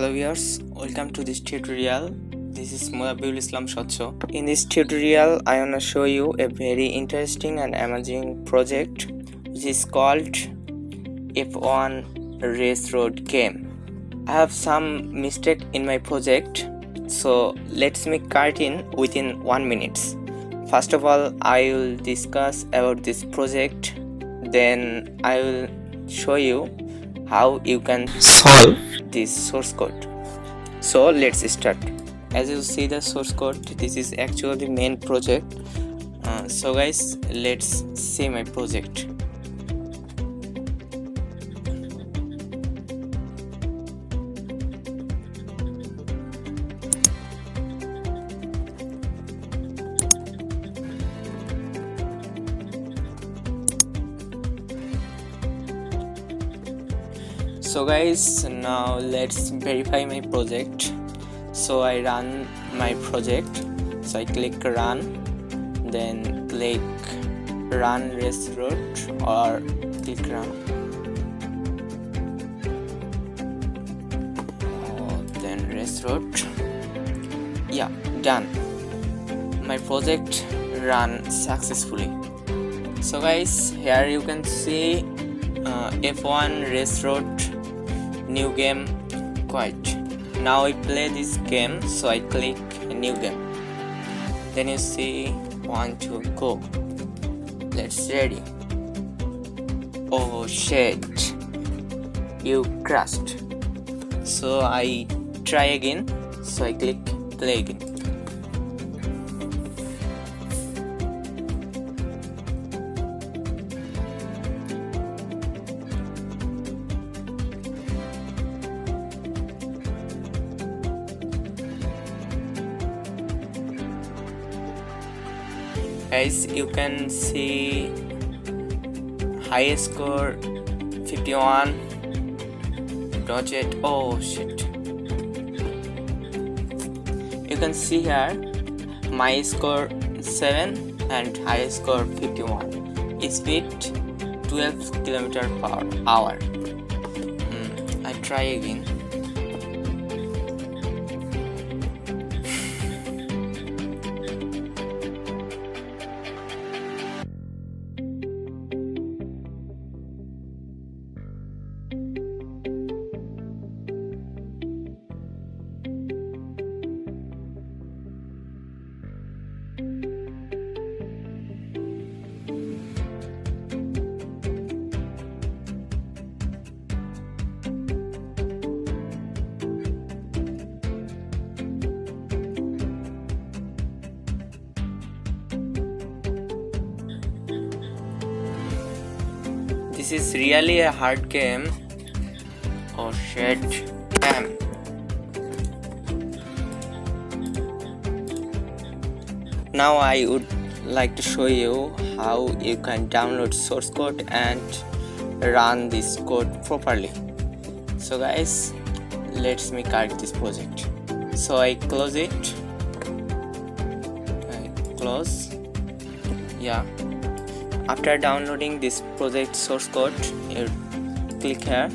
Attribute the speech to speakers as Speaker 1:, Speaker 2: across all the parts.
Speaker 1: Hello viewers, welcome to this tutorial. This is Muabiul Islam Shocho. In this tutorial, I wanna show you a very interesting and amazing project which is called F1 Race Road game. I have some mistake in my project, so let's make cut in within 1 minute. First of all, I will discuss about this project, then I will show you how you can solve this source code. So let's start. As you see the source code, this is actually main project. So guys, let's see my project. So guys, now let's verify my project. So I run my project, so I click run, then click run race road or click run, then race road. Yeah, done. My project ran successfully. So guys, here you can see F1 race road new game quite. Now I play this game, so I click new game. Then you see 1, 2, go. Let's ready. Oh shit, you crashed. So I try again, so I click play again. Guys, you can see high score 51, dodged. Oh shit, you can see here my score 7 and high score 51, speed 12 km/h. I try again. This is really a hard game. Oh shit, damn. Now I would like to show you how you can download source code and run this code properly. So guys, let's make out this project. So I close it. I close. Yeah. After downloading this project source code, you click here,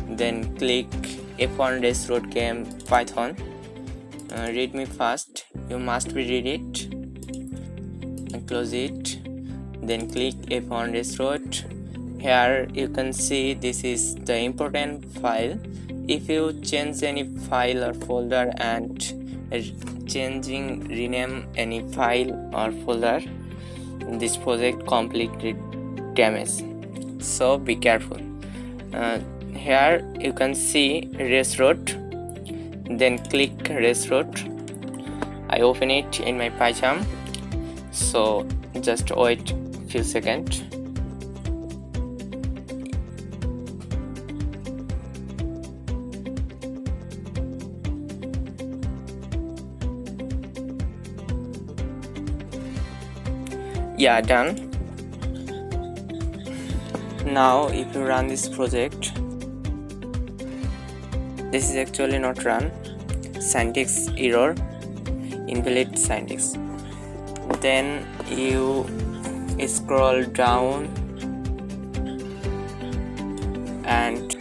Speaker 1: then click F1 Race Road game Python. Read me fast. You must be read it. And close it. Then click F1 Race Road. Here you can see this is the important file. If you change any file or folder and rename any file or folder, this project completely damaged, so be careful. Here you can see race road, then click race road. I open it in my Python, so just wait few seconds. Yeah, done. Now if you run this project, this is actually not run. Syntax error, invalid syntax. Then you scroll down and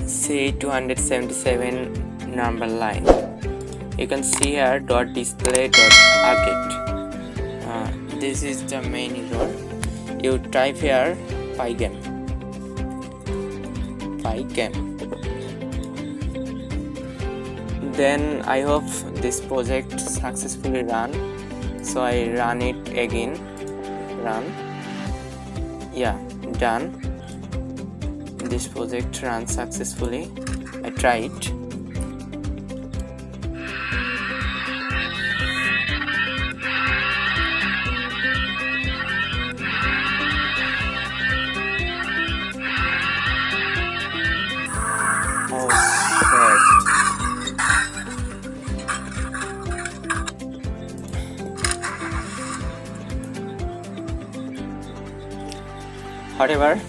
Speaker 1: see 277 number line. You can see here dot display dot update. This is the main error. You type here pygame. Then I hope this project successfully run. So I run it again. Run. Yeah, done. This project runs successfully. I try it. Oh shit. Whatever.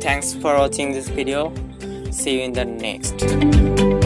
Speaker 1: Thanks for watching this video. See you in the next.